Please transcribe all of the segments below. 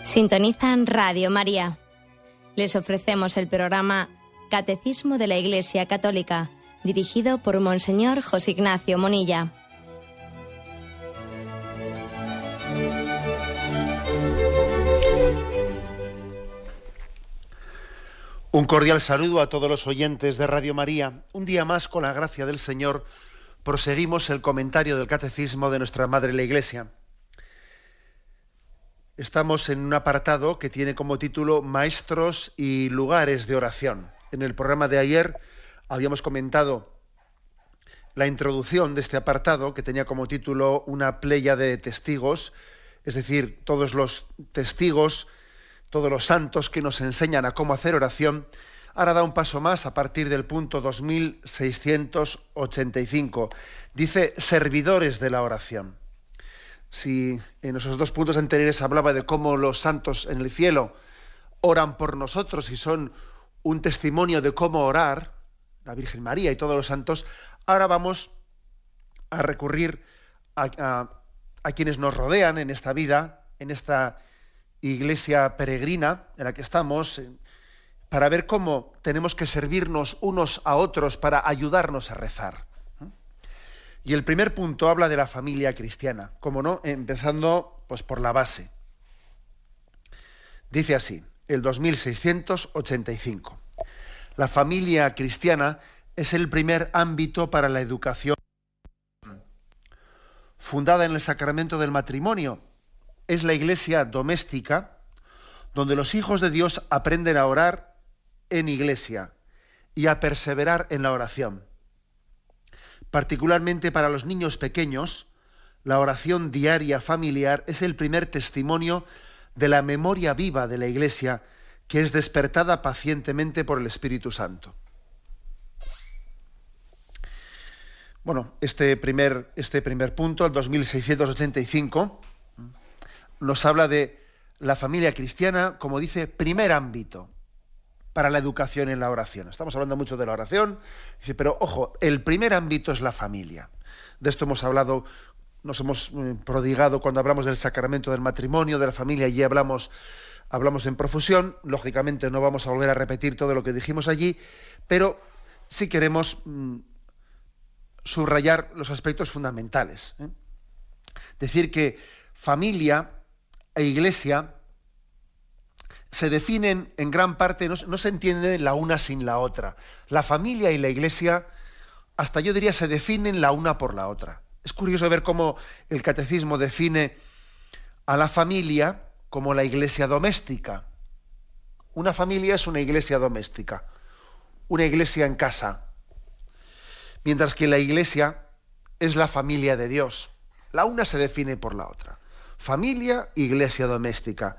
Sintonizan Radio María. Les ofrecemos el programa Catecismo de la Iglesia Católica, dirigido por Monseñor José Ignacio Monilla. Un cordial saludo a todos los oyentes de Radio María. Un día más, con la gracia del Señor, proseguimos el comentario del Catecismo de nuestra Madre la Iglesia. Estamos en un apartado que tiene como título Maestros y lugares de oración. En el programa de ayer habíamos comentado la introducción de este apartado, que tenía como título Una pléyade de testigos, es decir, todos los testigos, todos los santos que nos enseñan a cómo hacer oración. Ahora da un paso más a partir del punto 2685. Dice servidores de la oración. Si en esos dos puntos anteriores hablaba de cómo los santos en el cielo oran por nosotros y son un testimonio de cómo orar, la Virgen María y todos los santos, ahora vamos a recurrir a quienes nos rodean en esta vida, en esta iglesia peregrina en la que estamos, para ver cómo tenemos que servirnos unos a otros para ayudarnos a rezar. Y el primer punto habla de la familia cristiana, como no, empezando pues por la base. Dice así, el 2685. La familia cristiana es el primer ámbito para la educación. Fundada en el sacramento del matrimonio, es la iglesia doméstica donde los hijos de Dios aprenden a orar en iglesia y a perseverar en la oración. Particularmente para los niños pequeños, la oración diaria familiar es el primer testimonio de la memoria viva de la Iglesia, que es despertada pacientemente por el Espíritu Santo. Bueno, este primer punto, el 2685, nos habla de la familia cristiana, como dice, primer ámbito para la educación en la oración. Estamos hablando mucho de la oración, dice, pero ojo, el primer ámbito es la familia. De esto hemos hablado, nos hemos prodigado cuando hablamos del sacramento del matrimonio, de la familia, allí hablamos en profusión. Lógicamente no vamos a volver a repetir todo lo que dijimos allí, pero sí queremos subrayar los aspectos fundamentales. Decir que familia e iglesia se definen en gran parte, no se entiende la una sin la otra. La familia y la iglesia, hasta yo diría, se definen la una por la otra. Es curioso ver cómo el catecismo define a la familia como la iglesia doméstica. Una familia es una iglesia doméstica, una iglesia en casa, mientras que la iglesia es la familia de Dios. La una se define por la otra. Familia, iglesia doméstica.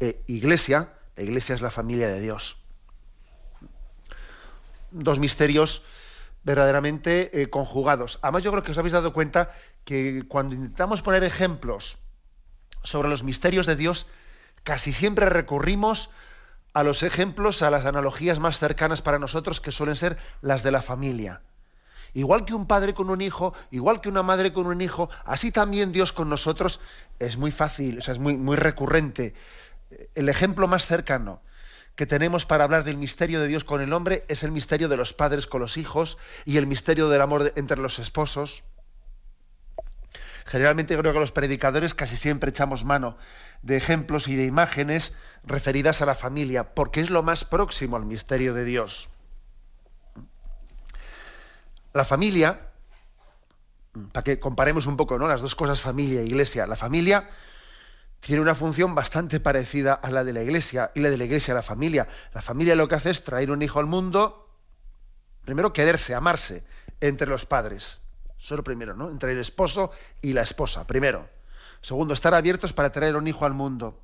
La iglesia es la familia de Dios. Dos misterios verdaderamente conjugados. Además, yo creo que os habéis dado cuenta que cuando intentamos poner ejemplos sobre los misterios de Dios, casi siempre recurrimos a los ejemplos, a las analogías más cercanas para nosotros, que suelen ser las de la familia. Igual que un padre con un hijo, igual que una madre con un hijo, así también Dios con nosotros. Es muy fácil, o sea, es muy recurrente. El ejemplo más cercano que tenemos para hablar del misterio de Dios con el hombre es el misterio de los padres con los hijos y el misterio del amor entre los esposos. Generalmente creo que los predicadores casi siempre echamos mano de ejemplos y de imágenes referidas a la familia, porque es lo más próximo al misterio de Dios. La familia, para que comparemos un poco, ¿no?, las dos cosas, familia e iglesia. La familia tiene una función bastante parecida a la de la iglesia, y la de la iglesia a la familia. La familia lo que hace es traer un hijo al mundo, primero quererse, amarse entre los padres. Eso es lo primero, ¿no? Entre el esposo y la esposa, primero. Segundo, estar abiertos para traer un hijo al mundo.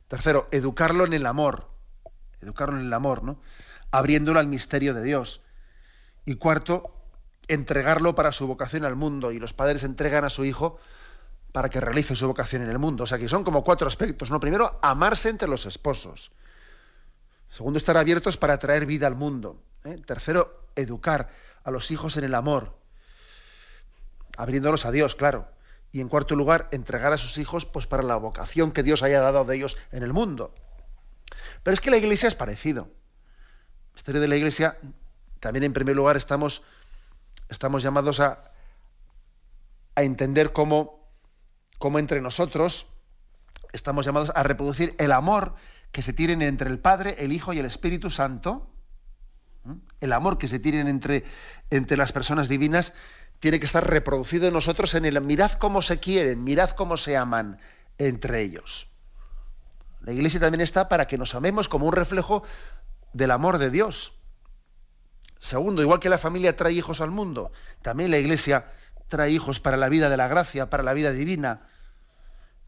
Tercero, educarlo en el amor, ¿no? Abriéndolo al misterio de Dios. Y cuarto, entregarlo para su vocación al mundo, y los padres entregan a su hijo para que realice su vocación en el mundo. O sea que son como cuatro aspectos, ¿no? Primero, amarse entre los esposos. Segundo, estar abiertos para traer vida al mundo. Tercero, educar a los hijos en el amor, abriéndolos a Dios, claro. Y en cuarto lugar, entregar a sus hijos pues, para la vocación que Dios haya dado de ellos en el mundo. Pero es que la Iglesia es parecido. El misterio de la Iglesia, también en primer lugar estamos llamados a entender cómo entre nosotros estamos llamados a reproducir el amor que se tienen entre el Padre, el Hijo y el Espíritu Santo. El amor que se tienen entre las personas divinas tiene que estar reproducido en nosotros en el mirad cómo se quieren, mirad cómo se aman entre ellos. La Iglesia también está para que nos amemos como un reflejo del amor de Dios. Segundo, igual que la familia trae hijos al mundo, también la Iglesia trae hijos para la vida de la gracia, para la vida divina,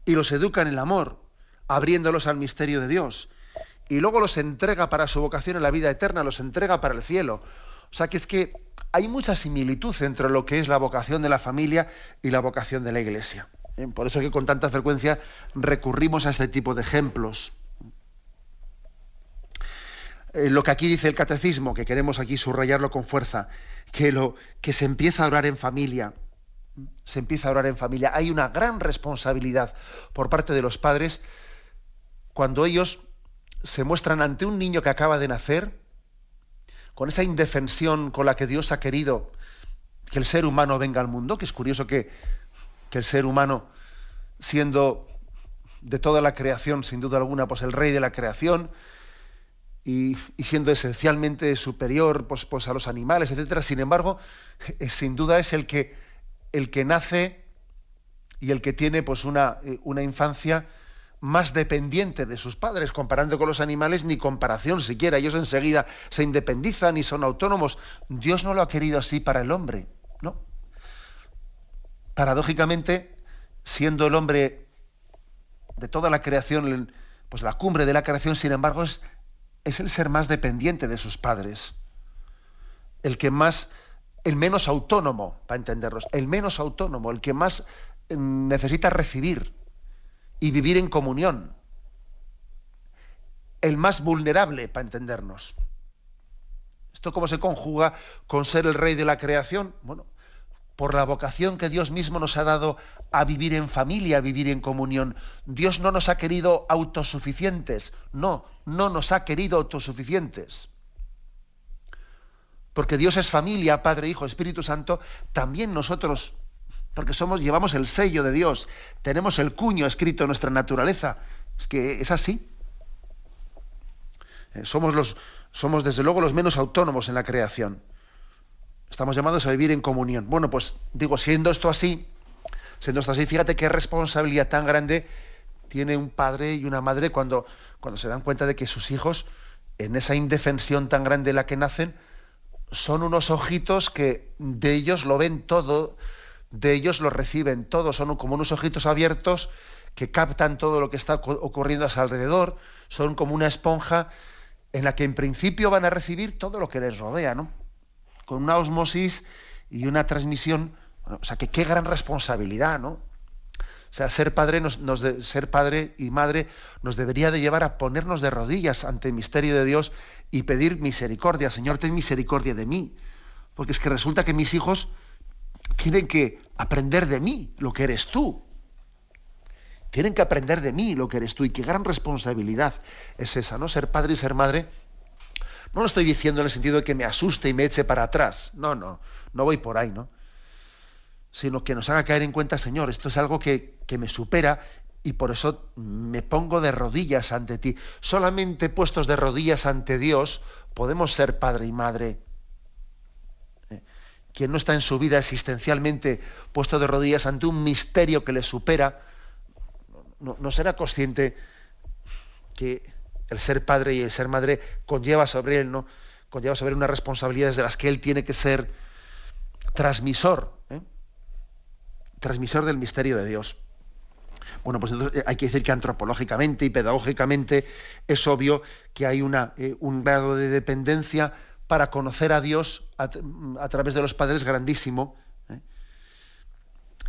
y los educa en el amor, abriéndolos al misterio de Dios. Y luego los entrega para su vocación en la vida eterna, los entrega para el cielo. O sea que es que hay mucha similitud entre lo que es la vocación de la familia y la vocación de la Iglesia. Por eso es que con tanta frecuencia recurrimos a este tipo de ejemplos. Lo que aquí dice el catecismo, que queremos aquí subrayarlo con fuerza, que se empieza a orar en familia. Se empieza a orar en familia. Hay una gran responsabilidad por parte de los padres cuando ellos se muestran ante un niño que acaba de nacer, con esa indefensión con la que Dios ha querido que el ser humano venga al mundo, que es curioso que el ser humano, siendo de toda la creación, sin duda alguna, pues el rey de la creación, y siendo esencialmente superior pues a los animales, etcétera, sin embargo, sin duda es el que nace y el que tiene pues una infancia más dependiente de sus padres, comparando con los animales, ni comparación siquiera. Ellos enseguida se independizan y son autónomos. Dios no lo ha querido así para el hombre, ¿no? Paradójicamente, siendo el hombre de toda la creación, pues la cumbre de la creación, sin embargo, es el ser más dependiente de sus padres. El menos autónomo, para entenderlos, el menos autónomo, el que más necesita recibir y vivir en comunión. El más vulnerable, para entendernos. ¿Esto cómo se conjuga con ser el rey de la creación? Bueno, por la vocación que Dios mismo nos ha dado a vivir en familia, a vivir en comunión. Dios no nos ha querido autosuficientes. No nos ha querido autosuficientes. Porque Dios es familia, Padre, Hijo, Espíritu Santo, también nosotros, porque llevamos el sello de Dios, tenemos el cuño escrito en nuestra naturaleza. Es que es así. Somos desde luego los menos autónomos en la creación. Estamos llamados a vivir en comunión. Bueno, pues digo, siendo esto así, fíjate qué responsabilidad tan grande tiene un padre y una madre cuando se dan cuenta de que sus hijos, en esa indefensión tan grande en la que nacen, son unos ojitos que de ellos lo ven todo, de ellos lo reciben todo, son como unos ojitos abiertos que captan todo lo que está ocurriendo a su alrededor, son como una esponja en la que en principio van a recibir todo lo que les rodea, ¿no? Con una osmosis y una transmisión, o sea, que qué gran responsabilidad, ¿no? O sea, ser padre ser padre y madre nos debería de llevar a ponernos de rodillas ante el misterio de Dios y pedir misericordia. Señor, ten misericordia de mí. Porque es que resulta que mis hijos tienen que aprender de mí lo que eres tú. Tienen que aprender de mí lo que eres tú. Y qué gran responsabilidad es esa, ¿no? Ser padre y ser madre. No lo estoy diciendo en el sentido de que me asuste y me eche para atrás. No voy por ahí, ¿no? Sino que nos haga caer en cuenta, Señor, esto es algo que me supera y por eso me pongo de rodillas ante ti. Solamente puestos de rodillas ante Dios podemos ser padre y madre. Quien no está en su vida existencialmente puesto de rodillas ante un misterio que le supera, no será consciente que el ser padre y el ser madre conlleva sobre él, ¿no? Conlleva sobre él unas responsabilidades de las que él tiene que ser transmisor del misterio de Dios. Bueno, pues entonces hay que decir que antropológicamente y pedagógicamente es obvio que hay un grado de dependencia para conocer a Dios a través de los padres grandísimo,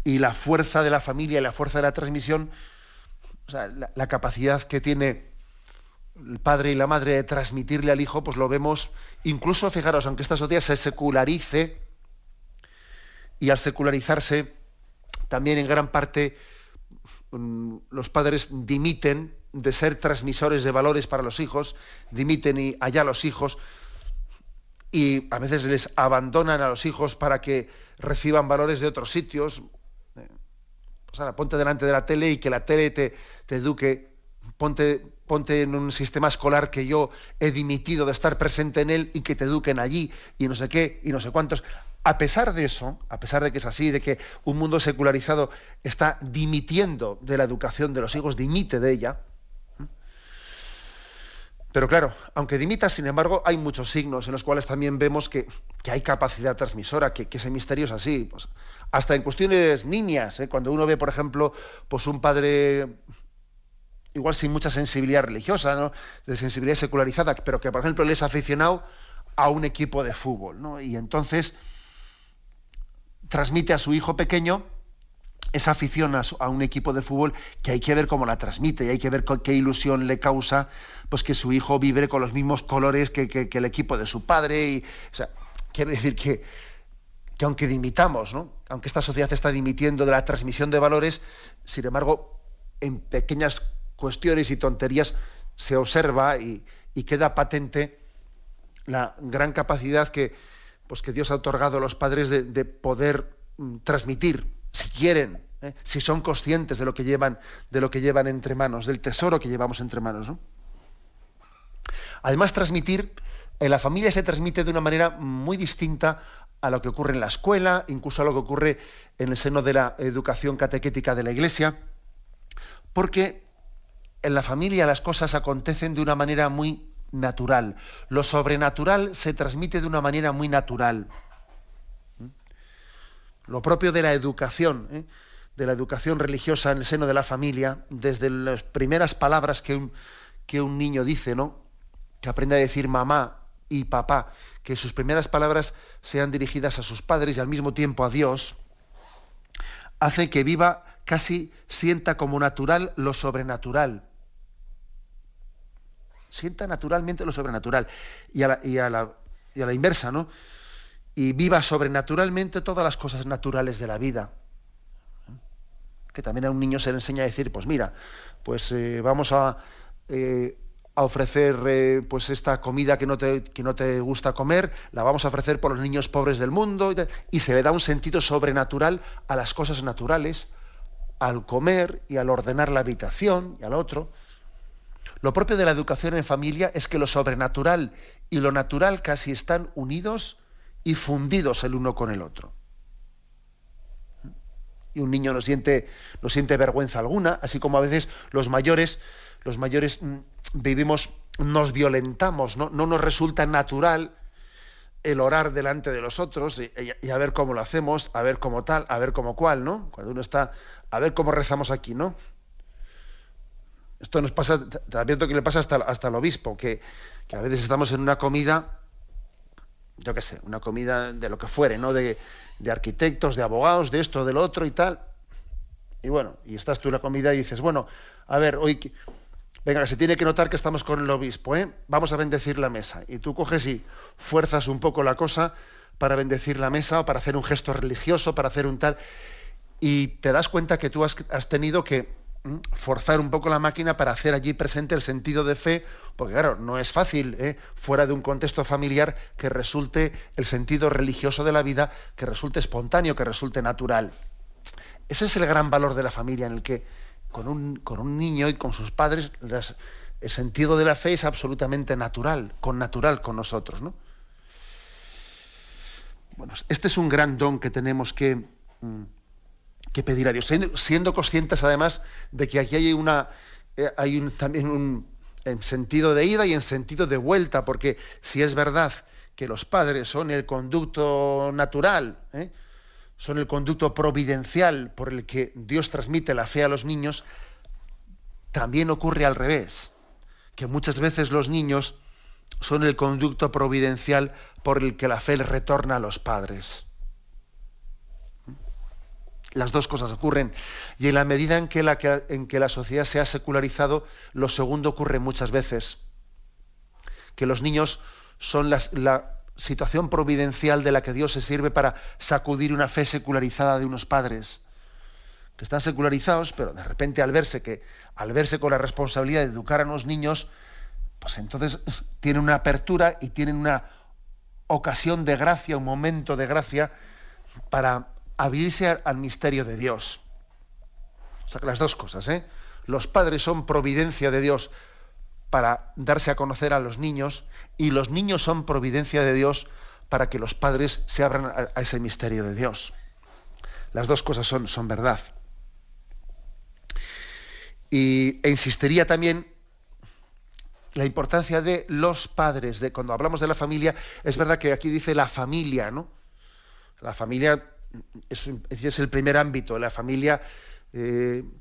y la fuerza de la familia y la fuerza de la transmisión, o sea, la capacidad que tiene el padre y la madre de transmitirle al hijo, pues lo vemos, incluso, fijaros, aunque esta sociedad se secularice, y al secularizarse también en gran parte los padres dimiten de ser transmisores de valores para los hijos, dimiten y allá los hijos, y a veces les abandonan a los hijos para que reciban valores de otros sitios. Pues ahora, ponte delante de la tele y que la tele te eduque, ponte en un sistema escolar que yo he dimitido de estar presente en él y que te eduquen allí, y no sé qué, y no sé cuántos. A pesar de eso, a pesar de que es así, de que un mundo secularizado está dimitiendo de la educación de los hijos, dimite de ella. Pero claro, aunque dimita, sin embargo, hay muchos signos en los cuales también vemos que hay capacidad transmisora, que ese misterio es así. Pues, hasta en cuestiones niñas, cuando uno ve, por ejemplo, pues un padre igual sin mucha sensibilidad religiosa, ¿no?, de sensibilidad secularizada, pero que, por ejemplo, él es aficionado a un equipo de fútbol, ¿no? Y entonces transmite a su hijo pequeño esa afición a un equipo de fútbol, que hay que ver cómo la transmite y hay que ver qué ilusión le causa, pues que su hijo vibre con los mismos colores que el equipo de su padre. Y, o sea, quiere decir que aunque dimitamos, ¿no?, aunque esta sociedad está dimitiendo de la transmisión de valores, sin embargo, en pequeñas cuestiones y tonterías se observa y queda patente la gran capacidad que Dios ha otorgado a los padres de poder transmitir, si quieren, si son conscientes de lo que llevan entre manos, del tesoro que llevamos entre manos, ¿no? Además, transmitir en la familia se transmite de una manera muy distinta a lo que ocurre en la escuela, incluso a lo que ocurre en el seno de la educación catequética de la Iglesia, porque en la familia las cosas acontecen de una manera muy natural. Lo sobrenatural se transmite de una manera muy natural. Lo propio de la educación religiosa en el seno de la familia, desde las primeras palabras que un niño dice, ¿no?, que aprende a decir mamá y papá, que sus primeras palabras sean dirigidas a sus padres y al mismo tiempo a Dios, hace que viva, casi sienta como natural lo sobrenatural. Sienta naturalmente lo sobrenatural. Y a la inversa, ¿no?, y viva sobrenaturalmente todas las cosas naturales de la vida. Que también a un niño se le enseña a decir, pues mira, pues vamos a ofrecer pues esta comida que no te gusta comer, la vamos a ofrecer por los niños pobres del mundo, y se le da un sentido sobrenatural a las cosas naturales, al comer y al ordenar la habitación y al otro. Lo propio de la educación en familia es que lo sobrenatural y lo natural casi están unidos y fundidos el uno con el otro. Y un niño no siente vergüenza alguna, así como a veces los mayores vivimos, nos violentamos, ¿no? No nos resulta natural el orar delante de los otros y a ver cómo lo hacemos, a ver cómo tal, a ver cómo cual, ¿no? Cuando uno está, a ver cómo rezamos aquí, ¿no? Esto nos pasa, también que le pasa hasta al obispo, que a veces estamos en una comida, yo qué sé, una comida de lo que fuere, ¿no?, de arquitectos, de abogados, de esto, de lo otro y tal. Y bueno, y estás tú en la comida y dices, bueno, a ver, hoy, venga, se tiene que notar que estamos con el obispo, ¿eh? Vamos a bendecir la mesa. Y tú coges y fuerzas un poco la cosa para bendecir la mesa o para hacer un gesto religioso, para hacer un tal. Y te das cuenta que tú has tenido que forzar un poco la máquina para hacer allí presente el sentido de fe, porque claro, no es fácil, fuera de un contexto familiar, que resulte el sentido religioso de la vida, que resulte espontáneo, que resulte natural. Ese es el gran valor de la familia, en el que con un niño y con sus padres el sentido de la fe es absolutamente natural con nosotros, ¿no? Bueno, este es un gran don que tenemos que pedir a Dios, siendo conscientes además de que aquí hay también un en sentido de ida y en sentido de vuelta, porque si es verdad que los padres son el conducto natural, son el conducto providencial por el que Dios transmite la fe a los niños, también ocurre al revés, que muchas veces los niños son el conducto providencial por el que la fe les retorna a los padres. Las dos cosas ocurren, y en la medida en que la sociedad se ha secularizado, lo segundo ocurre muchas veces, que los niños son la situación providencial de la que Dios se sirve para sacudir una fe secularizada de unos padres. que están secularizados, pero de repente al verse con la responsabilidad de educar a unos niños, pues entonces tienen una apertura y tienen una ocasión de gracia, un momento de gracia para abrirse al misterio de Dios. O sea que las dos cosas, ¿eh? Los padres son providencia de Dios para darse a conocer a los niños, y los niños son providencia de Dios para que los padres se abran a ese misterio de Dios. Las dos cosas son verdad. E insistiría también la importancia de los padres. Cuando hablamos de la familia, es verdad que aquí dice la familia, ¿no? La familia es el primer ámbito. La familia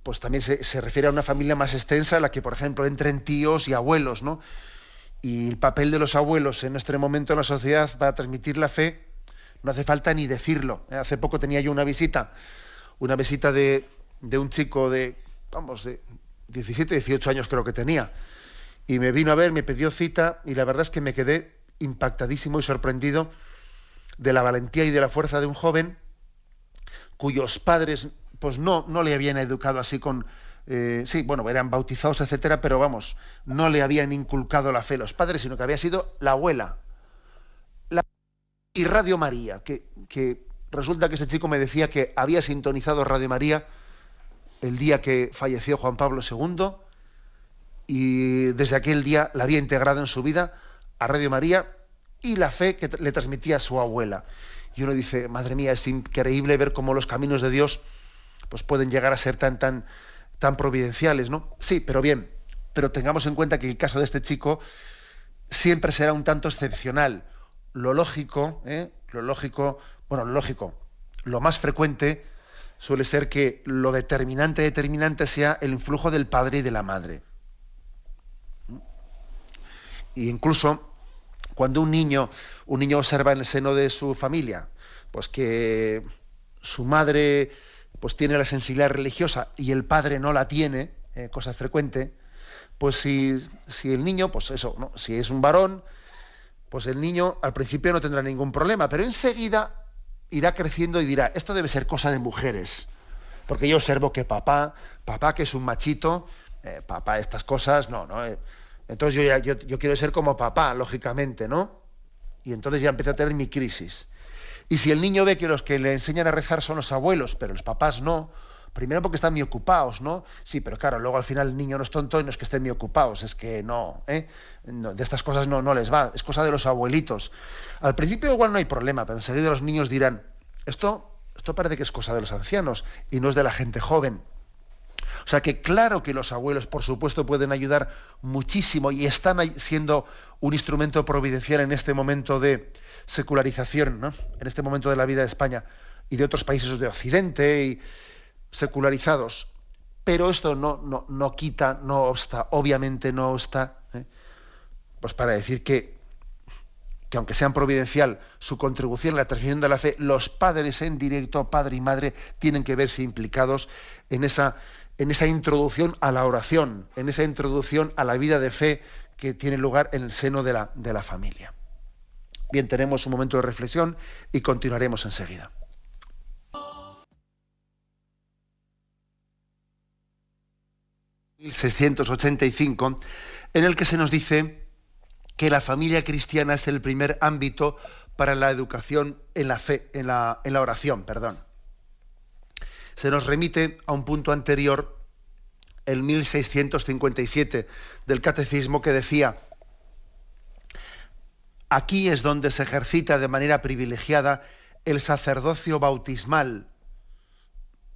pues también se refiere a una familia más extensa, en la que, por ejemplo, entren tíos y abuelos, ¿no? Y el papel de los abuelos en este momento en la sociedad para transmitir la fe, no hace falta ni decirlo. Hace poco tenía yo una visita de un chico de 17, 18 años creo que tenía, y me vino a ver, me pidió cita, y la verdad es que me quedé impactadísimo y sorprendido de la valentía y de la fuerza de un joven cuyos padres pues no le habían educado así eran bautizados, etcétera, pero vamos, no le habían inculcado la fe los padres, sino que había sido la abuela. Y Radio María, que resulta que ese chico me decía que había sintonizado Radio María el día que falleció Juan Pablo II, y desde aquel día la había integrado en su vida a Radio María y la fe que le transmitía a su abuela. Y uno dice, madre mía, es increíble ver cómo los caminos de Dios pues pueden llegar a ser tan providenciales, ¿no? Sí, pero tengamos en cuenta que el caso de este chico siempre será un tanto excepcional. Lo lógico, lo más frecuente suele ser que lo determinante sea el influjo del padre y de la madre. Y incluso cuando un niño observa en el seno de su familia, pues que su madre pues tiene la sensibilidad religiosa y el padre no la tiene, cosa frecuente, pues si el niño, pues eso, ¿no? Si es un varón, pues el niño al principio no tendrá ningún problema, pero enseguida irá creciendo y dirá, esto debe ser cosa de mujeres, porque yo observo que papá que es un machito, papá estas cosas, no, entonces yo quiero ser como papá, lógicamente, ¿no? Y entonces ya empiezo a tener mi crisis. Y si el niño ve que los que le enseñan a rezar son los abuelos, pero los papás no, primero porque están muy ocupados, ¿no? Sí, pero claro, luego al final el niño no es tonto y no es que estén muy ocupados, es que no, de estas cosas no les va, es cosa de los abuelitos. Al principio igual no hay problema, pero enseguida los niños dirán, esto parece que es cosa de los ancianos y no es de la gente joven. O sea que claro que los abuelos, por supuesto, pueden ayudar muchísimo y están siendo un instrumento providencial en este momento de secularización, ¿no? En este momento de la vida de España y de otros países de Occidente y secularizados. Pero esto no quita, no obsta, obviamente no obsta, pues para decir que aunque sean providencial su contribución a la transmisión de la fe, los padres en directo, padre y madre, tienen que verse implicados en esa introducción a la oración, en esa introducción a la vida de fe que tiene lugar en el seno de la familia. Bien, tenemos un momento de reflexión y continuaremos enseguida. ...1685... en el que se nos dice que la familia cristiana es el primer ámbito para la educación en la fe, en la oración, perdón. Se nos remite a un punto anterior, el 1657 del Catecismo, que decía: aquí es donde se ejercita de manera privilegiada el sacerdocio bautismal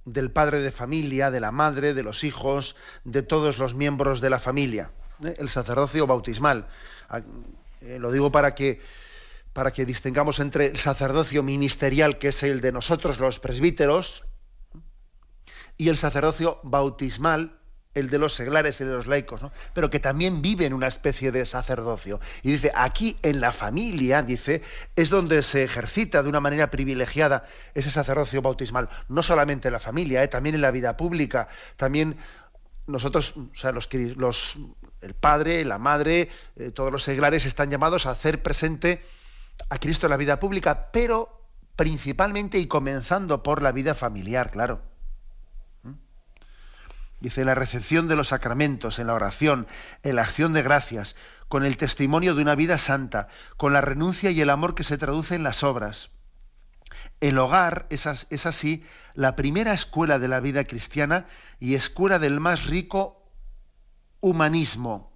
del padre de familia, de la madre, de los hijos, de todos los miembros de la familia. El sacerdocio bautismal. Lo digo para que distingamos entre el sacerdocio ministerial, que es el de nosotros los presbíteros, y el sacerdocio bautismal, el de los seglares y de los laicos, ¿no? Pero que también viven una especie de sacerdocio. Y dice, aquí en la familia, dice, es donde se ejercita de una manera privilegiada ese sacerdocio bautismal. No solamente en la familia, también en la vida pública. También nosotros, o sea, el padre, la madre, todos los seglares están llamados a hacer presente a Cristo en la vida pública, pero principalmente y comenzando por la vida familiar, claro. Dice, en la recepción de los sacramentos, en la oración, en la acción de gracias, con el testimonio de una vida santa, con la renuncia y el amor que se traduce en las obras. El hogar es así la primera escuela de la vida cristiana y escuela del más rico humanismo.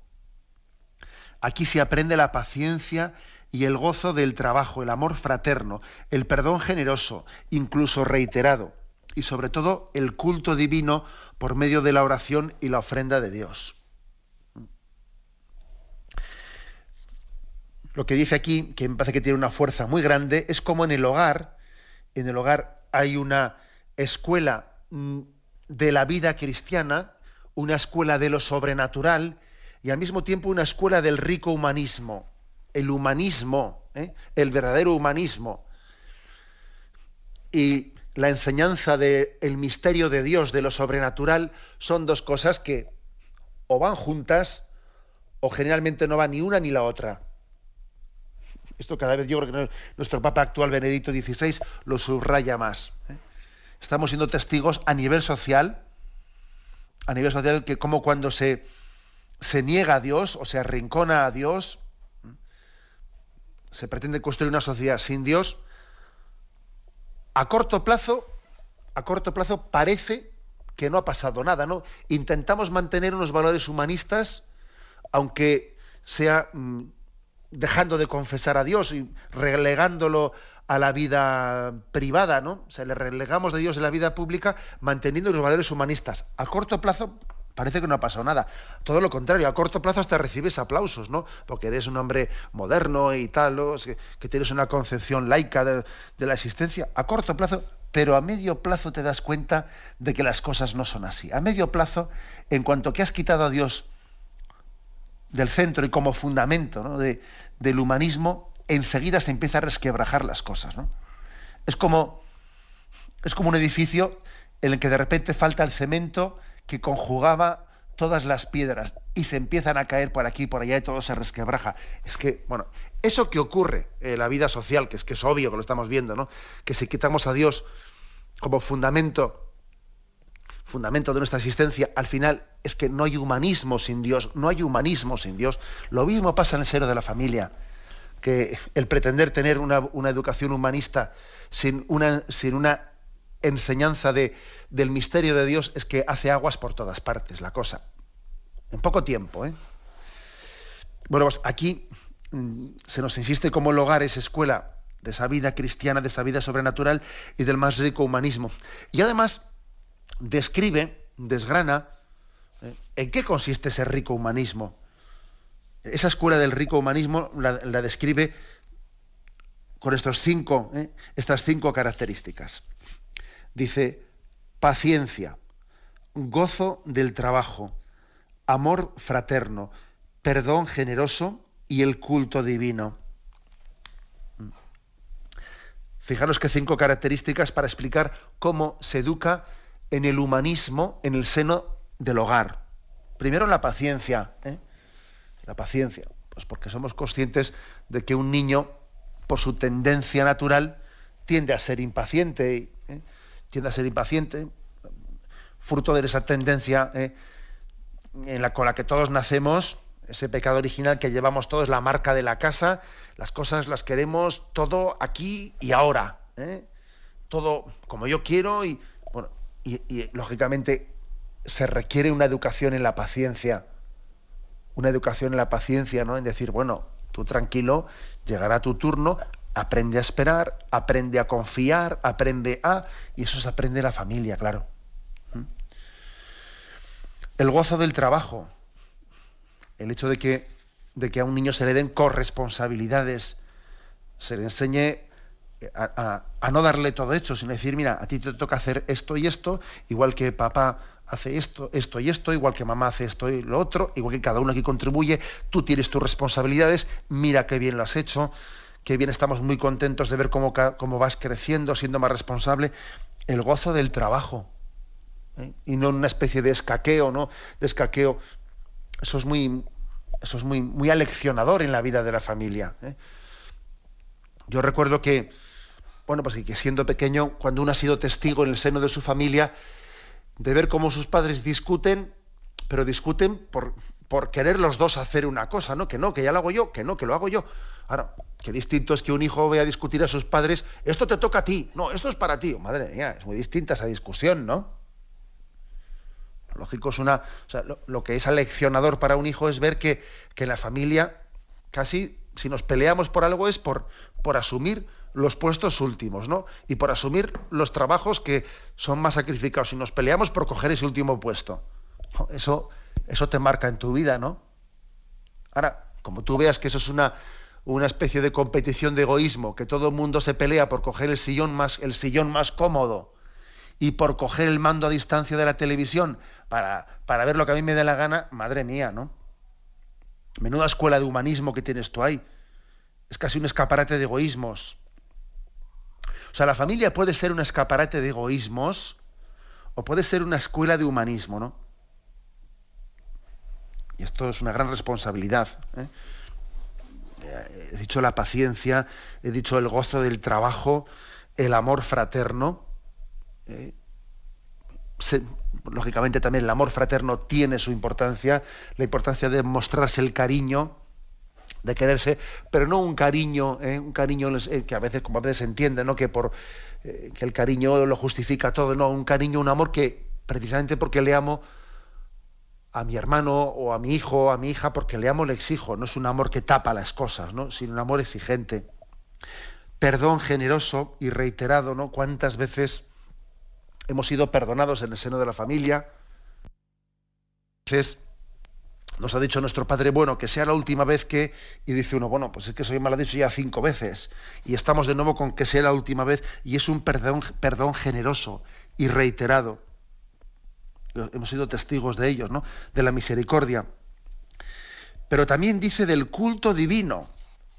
Aquí se aprende la paciencia y el gozo del trabajo, el amor fraterno, el perdón generoso, incluso reiterado, y sobre todo el culto divino por medio de la oración y la ofrenda de Dios. Lo que dice aquí, que me parece que tiene una fuerza muy grande, es como en el hogar hay una escuela de la vida cristiana, una escuela de lo sobrenatural y al mismo tiempo una escuela del rico humanismo, el humanismo, el verdadero humanismo. Y la enseñanza del misterio de Dios, de lo sobrenatural, son dos cosas que o van juntas o generalmente no van ni una ni la otra. Esto cada vez yo creo que nuestro Papa actual, Benedicto XVI, lo subraya más. Estamos siendo testigos a nivel social, que como cuando se niega a Dios o se arrincona a Dios, se pretende construir una sociedad sin Dios, a corto plazo parece que no ha pasado nada, ¿no? Intentamos mantener unos valores humanistas, aunque sea dejando de confesar a Dios y relegándolo a la vida privada, ¿no? O sea, le relegamos de Dios en la vida pública manteniendo los valores humanistas. A corto plazo parece que no ha pasado nada. Todo lo contrario, a corto plazo hasta recibes aplausos, ¿no? Porque eres un hombre moderno y tal, ¿no? Que tienes una concepción laica de la existencia. A corto plazo, pero a medio plazo te das cuenta de que las cosas no son así. A medio plazo, en cuanto que has quitado a Dios del centro y como fundamento, ¿no? del humanismo, enseguida se empieza a resquebrajar las cosas, ¿no? Es como un edificio en el que de repente falta el cemento que conjugaba todas las piedras y se empiezan a caer por aquí y por allá y todo se resquebraja. Es que, bueno, eso que ocurre en la vida social, que es obvio que lo estamos viendo, ¿no? Que si quitamos a Dios como fundamento de nuestra existencia, al final es que no hay humanismo sin Dios, no hay humanismo sin Dios. Lo mismo pasa en el seno de la familia, que el pretender tener una educación humanista sin una enseñanza del misterio de Dios es que hace aguas por todas partes la cosa. En poco tiempo, ¿eh? Bueno, pues aquí se nos insiste como el hogar es escuela de esa vida cristiana, de esa vida sobrenatural y del más rico humanismo. Y además desgrana en qué consiste ese rico humanismo. Esa escuela del rico humanismo la describe con estas cinco características. Dice: paciencia, gozo del trabajo, amor fraterno, perdón generoso y el culto divino. Fijaros que 5 características para explicar cómo se educa en el humanismo en el seno del hogar. Primero, la paciencia. La paciencia, pues porque somos conscientes de que un niño, por su tendencia natural, tiende a ser impaciente, fruto de esa tendencia con la que todos nacemos, ese pecado original que llevamos todos, la marca de la casa, las cosas las queremos todo aquí y ahora, todo como yo quiero y lógicamente se requiere una educación en la paciencia, ¿no? En decir, bueno, tú tranquilo, llegará tu turno, aprende a esperar, aprende a confiar, y eso se aprende en la familia, claro. El gozo del trabajo, el hecho de que a un niño se le den corresponsabilidades, se le enseñe a no darle todo hecho, sino decir, mira, a ti te toca hacer esto y esto, igual que papá hace esto y esto, igual que mamá hace esto y lo otro, igual que cada uno aquí contribuye, tú tienes tus responsabilidades, mira qué bien lo has hecho, qué bien, estamos muy contentos de ver cómo vas creciendo, siendo más responsable. El gozo del trabajo, y no una especie de escaqueo, ¿no? Eso es muy aleccionador en la vida de la familia. Yo recuerdo que siendo pequeño, cuando uno ha sido testigo en el seno de su familia, de ver cómo sus padres discuten, pero discuten por querer los dos hacer una cosa, ¿no? Que ya lo hago yo, que lo hago yo. Ahora, qué distinto es que un hijo vea discutir a sus padres, esto te toca a ti, no, esto es para ti. Madre mía, es muy distinta esa discusión, ¿no? Lo lógico es lo que es aleccionador para un hijo es ver que en la familia, casi, si nos peleamos por algo es por asumir los puestos últimos, ¿no? Y por asumir los trabajos que son más sacrificados. Si nos peleamos por coger ese último puesto. Eso te marca en tu vida, ¿no? Ahora, como tú veas que eso es una especie de competición de egoísmo, que todo el mundo se pelea por coger el sillón más cómodo y por coger el mando a distancia de la televisión para ver lo que a mí me dé la gana, madre mía, ¿no? Menuda escuela de humanismo que tienes tú ahí. Es casi un escaparate de egoísmos. O sea, la familia puede ser un escaparate de egoísmos o puede ser una escuela de humanismo, ¿no? Y esto es una gran responsabilidad, ¿eh? He dicho la paciencia, he dicho el gozo del trabajo, el amor fraterno. Lógicamente también el amor fraterno tiene su importancia, la importancia de mostrarse el cariño, de quererse, pero no un cariño que a veces se entiende, ¿no? Que el cariño lo justifica todo, no, un cariño, un amor que precisamente porque le amo a mi hermano o a mi hijo o a mi hija, porque le amo, le exijo. No es un amor que tapa las cosas, ¿no? Sino un amor exigente. Perdón generoso y reiterado, ¿no? ¿Cuántas veces hemos sido perdonados en el seno de la familia? A veces nos ha dicho nuestro padre, bueno, que sea la última vez que... Y dice uno, bueno, pues es que soy mal dicho ya 5 veces. Y estamos de nuevo con que sea la última vez. Y es un perdón generoso y reiterado. Hemos sido testigos de ellos, ¿no? De la misericordia. Pero también dice del culto divino.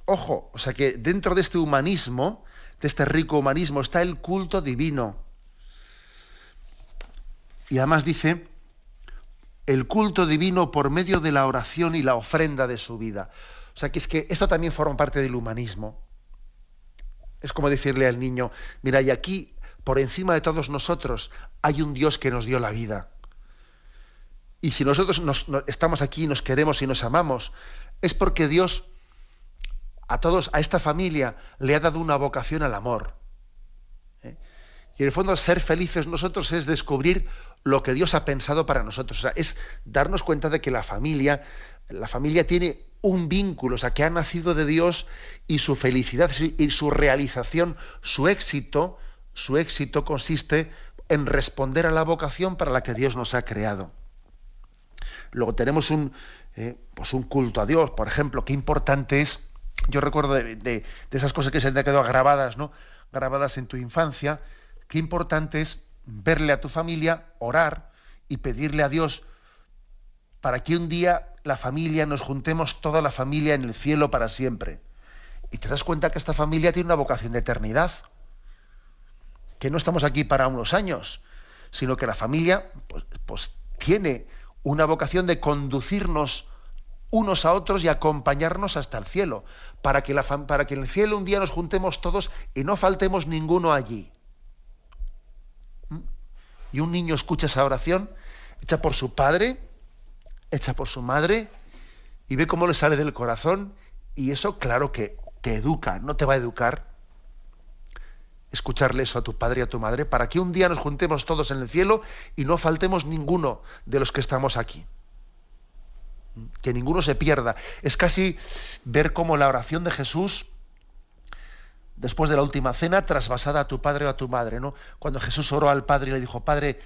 Ojo, o sea que dentro de este humanismo, de este rico humanismo, está el culto divino. Y además dice el culto divino por medio de la oración y la ofrenda de su vida. O sea que es que esto también forma parte del humanismo. Es como decirle al niño, mira, y aquí, por encima de todos nosotros, hay un Dios que nos dio la vida. Y si nosotros estamos aquí y nos queremos y nos amamos, es porque Dios a esta familia, le ha dado una vocación al amor. Y en el fondo, ser felices nosotros es descubrir lo que Dios ha pensado para nosotros. O sea, es darnos cuenta de que la familia tiene un vínculo, o sea, que ha nacido de Dios y su felicidad y su realización, su éxito consiste en responder a la vocación para la que Dios nos ha creado. Luego tenemos un culto a Dios, por ejemplo. Qué importante es, yo recuerdo de esas cosas que se te han quedado grabadas, ¿no? Grabadas en tu infancia. Qué importante es verle a tu familia, orar y pedirle a Dios para que un día la familia, nos juntemos toda la familia en el cielo para siempre. Y te das cuenta que esta familia tiene una vocación de eternidad, que no estamos aquí para unos años, sino que la familia pues tiene una vocación de conducirnos unos a otros y acompañarnos hasta el cielo, para que en el cielo un día nos juntemos todos y no faltemos ninguno allí. Y un niño escucha esa oración, hecha por su padre, hecha por su madre, y ve cómo le sale del corazón, y eso claro que te educa, no te va a educar escucharle eso a tu padre y a tu madre, para que un día nos juntemos todos en el cielo y no faltemos ninguno de los que estamos aquí. Que ninguno se pierda. Es casi ver cómo la oración de Jesús, después de la última cena, trasvasada a tu padre o a tu madre, ¿no? Cuando Jesús oró al Padre y le dijo, Padre,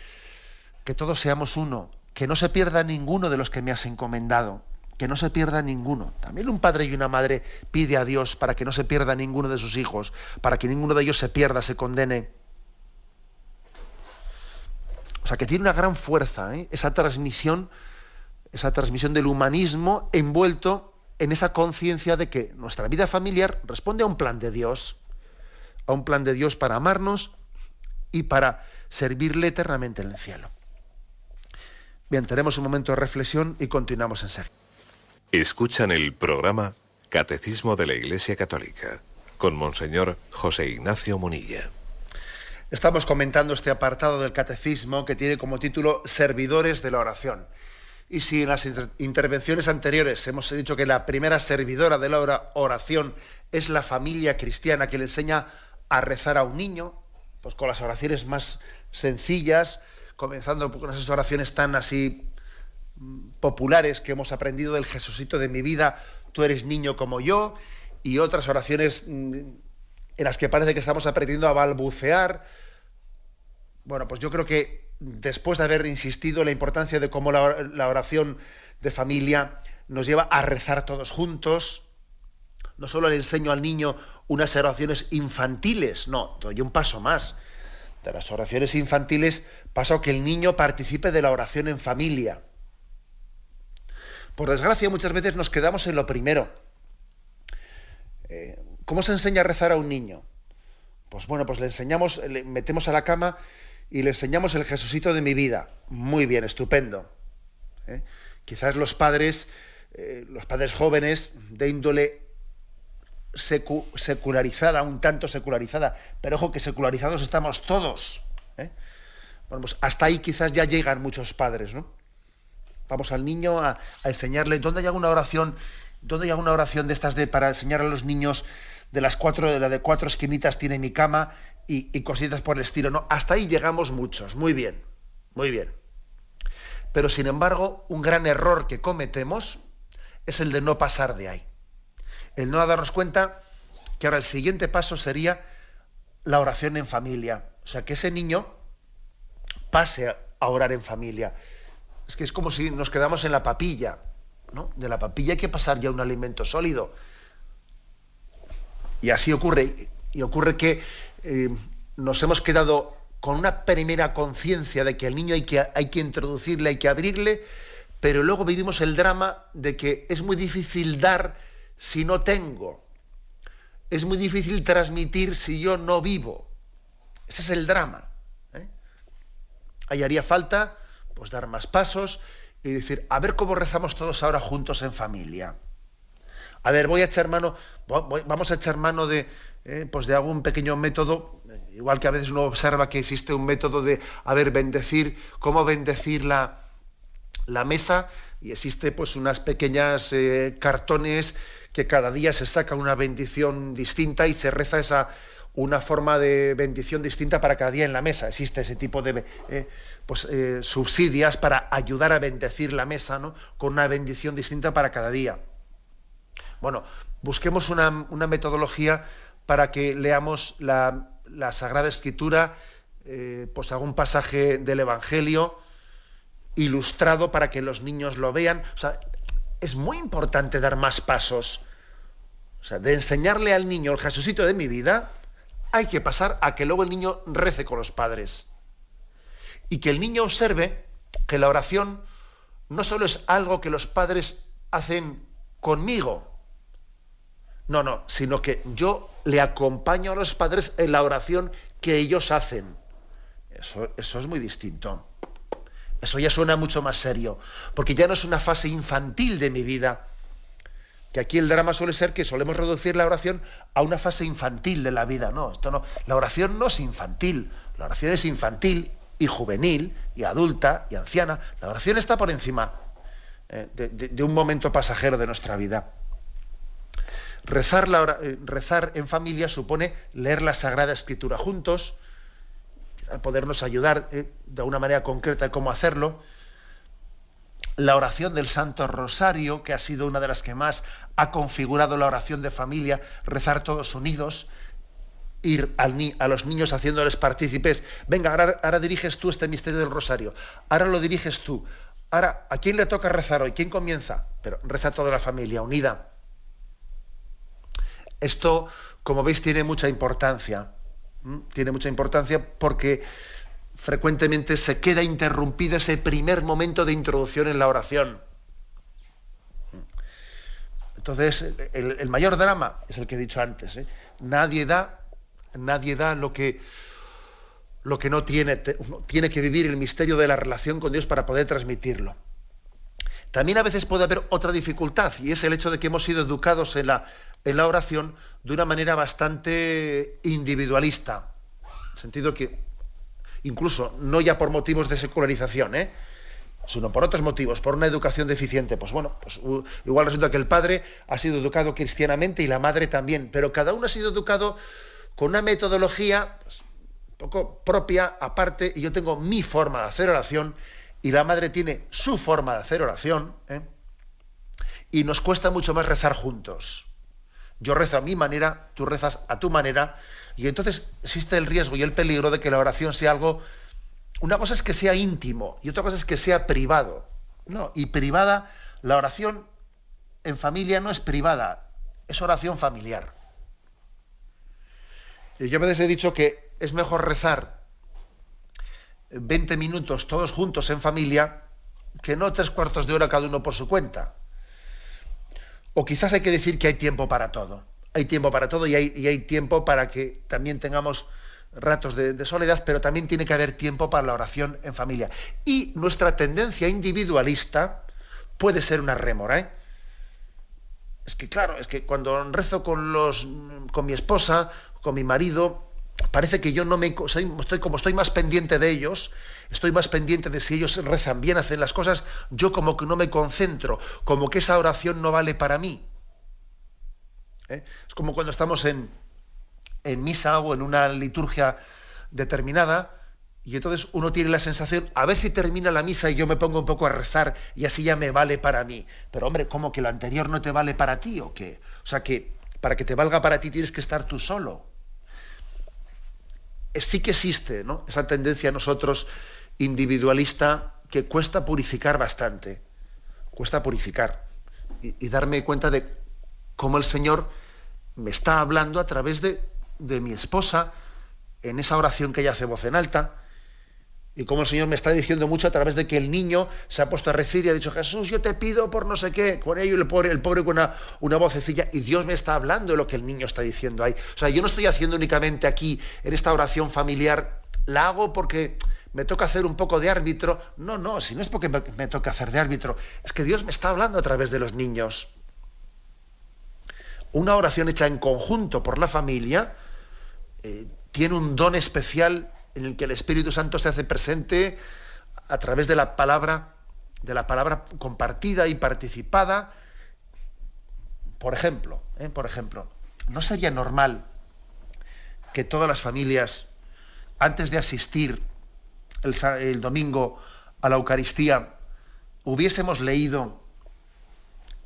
que todos seamos uno, que no se pierda ninguno de los que me has encomendado, que no se pierda ninguno. También un padre y una madre pide a Dios para que no se pierda ninguno de sus hijos, para que ninguno de ellos se pierda, se condene. O sea, que tiene una gran fuerza, esa transmisión del humanismo envuelto en esa conciencia de que nuestra vida familiar responde a un plan de Dios para amarnos y para servirle eternamente en el cielo. Bien, tenemos un momento de reflexión y continuamos enseguida. Escuchan el programa Catecismo de la Iglesia Católica con Monseñor José Ignacio Munilla. Estamos comentando este apartado del Catecismo que tiene como título Servidores de la oración. Y si en las intervenciones anteriores hemos dicho que la primera servidora de la oración es la familia cristiana que le enseña a rezar a un niño, pues con las oraciones más sencillas, comenzando con esas oraciones tan así populares que hemos aprendido del Jesucito de mi vida, tú eres niño como yo, y otras oraciones en las que parece que estamos aprendiendo a balbucear. Bueno, pues yo creo que después de haber insistido en la importancia de cómo la oración de familia nos lleva a rezar todos juntos, no solo le enseño al niño unas oraciones infantiles, no, doy un paso más. De las oraciones infantiles paso a que el niño participe de la oración en familia. Por desgracia, muchas veces nos quedamos en lo primero. ¿Cómo se enseña a rezar a un niño? Pues bueno, pues le metemos a la cama y le enseñamos el Jesucito de mi vida. Muy bien, estupendo. Quizás los padres jóvenes de índole secularizada, un tanto secularizada, pero ojo que secularizados estamos todos. Bueno, pues hasta ahí quizás ya llegan muchos padres, ¿no? Vamos al niño a enseñarle dónde hay alguna oración de estas para enseñar a los niños de la de 4 esquinitas tiene mi cama y cositas por el estilo, ¿no? Hasta ahí llegamos muchos, muy bien, muy bien. Pero sin embargo, un gran error que cometemos es el de no pasar de ahí. El no darnos cuenta que ahora el siguiente paso sería la oración en familia. O sea, que ese niño pase a orar en familia. Es que es como si nos quedamos en la papilla, ¿no? De la papilla hay que pasar ya a un alimento sólido. Y así ocurre. Y ocurre que nos hemos quedado con una primera conciencia de que al niño hay que introducirle, hay que abrirle, pero luego vivimos el drama de que es muy difícil dar si no tengo. Es muy difícil transmitir si yo no vivo. Ese es el drama. Ahí haría falta pues dar más pasos y decir, a ver cómo rezamos todos ahora juntos en familia. A ver, vamos a echar mano de algún pequeño método, igual que a veces uno observa que existe un método de, cómo bendecir la mesa, y existe pues unas pequeñas cartones que cada día se saca una bendición distinta y se reza una forma de bendición distinta para cada día en la mesa. Existe ese tipo de subsidias para ayudar a bendecir la mesa, ¿no? Con una bendición distinta para cada día. Bueno, busquemos una metodología para que leamos la Sagrada Escritura, pues algún pasaje del Evangelio ilustrado para que los niños lo vean. O sea, es muy importante dar más pasos. O sea, de enseñarle al niño el Jesucito de mi vida, hay que pasar a que luego el niño rece con los padres. Y que el niño observe que la oración no solo es algo que los padres hacen conmigo, no, sino que yo le acompaño a los padres en la oración que ellos hacen. Eso es muy distinto. Eso ya suena mucho más serio, porque ya no es una fase infantil de mi vida, que aquí el drama suele ser que solemos reducir la oración a una fase infantil de la vida. No, esto no. La oración no es infantil, la oración es infantil y juvenil y adulta y anciana. La oración está por encima de un momento pasajero de nuestra vida. Rezar en familia supone leer la Sagrada Escritura juntos, podernos ayudar de una manera concreta de cómo hacerlo. La oración del Santo Rosario, que ha sido una de las que más ha configurado la oración de familia, rezar todos unidos, ir a los niños haciéndoles partícipes. Venga, ahora diriges tú este misterio del Rosario, ahora lo diriges tú. Ahora, ¿a quién le toca rezar hoy? ¿Quién comienza? Pero reza toda la familia unida. Esto, como veis, tiene mucha importancia. Tiene mucha importancia porque frecuentemente se queda interrumpido ese primer momento de introducción en la oración. Entonces, el mayor drama es el que he dicho antes. Nadie da lo que no tiene. Uno tiene que vivir el misterio de la relación con Dios para poder transmitirlo. También a veces puede haber otra dificultad, y es el hecho de que hemos sido educados en la oración de una manera bastante individualista. En el sentido que incluso no ya por motivos de secularización, sino por otros motivos, por una educación deficiente, pues bueno, pues igual resulta que el padre ha sido educado cristianamente y la madre también, pero cada uno ha sido educado con una metodología pues, un poco propia, aparte, y yo tengo mi forma de hacer oración y la madre tiene su forma de hacer oración, y nos cuesta mucho más rezar juntos. Yo rezo a mi manera, tú rezas a tu manera, y entonces existe el riesgo y el peligro de que la oración sea algo. Una cosa es que sea íntimo y otra cosa es que sea privado. No, y privada, la oración en familia no es privada, es oración familiar. Y yo a veces he dicho que es mejor rezar 20 minutos todos juntos en familia que no 3/4 de hora cada uno por su cuenta. O quizás hay que decir que hay tiempo para todo. Hay tiempo para todo y hay tiempo para que también tengamos ratos de soledad, pero también tiene que haber tiempo para la oración en familia. Y nuestra tendencia individualista puede ser una rémora. Es que claro, es que cuando rezo con mi esposa, con mi marido, parece que yo estoy más pendiente de ellos, estoy más pendiente de si ellos rezan bien, hacen las cosas, yo como que no me concentro, como que esa oración no vale para mí. Es como cuando estamos en misa o en una liturgia determinada y entonces uno tiene la sensación, a ver si termina la misa y yo me pongo un poco a rezar y así ya me vale para mí. Pero hombre, ¿cómo que lo anterior no te vale para ti o qué? O sea que para que te valga para ti tienes que estar tú solo. Sí que existe, ¿no?, esa tendencia a nosotros individualista que cuesta purificar bastante. Cuesta purificar y darme cuenta de cómo el Señor me está hablando a través de mi esposa en esa oración que ella hace voz en alta, y cómo el Señor me está diciendo mucho a través de que el niño se ha puesto a rezar y ha dicho, Jesús, yo te pido por no sé qué, con ello el pobre con una vocecilla, y Dios me está hablando de lo que el niño está diciendo ahí. O sea, yo no estoy haciendo únicamente aquí, en esta oración familiar, la hago porque me toca hacer un poco de árbitro. No, si no es porque me toca hacer de árbitro, es que Dios me está hablando a través de los niños. Una oración hecha en conjunto por la familia tiene un don especial en el que el Espíritu Santo se hace presente a través de la palabra compartida y participada. Por ejemplo, ¿no sería normal que todas las familias, antes de asistir el domingo a la Eucaristía, hubiésemos leído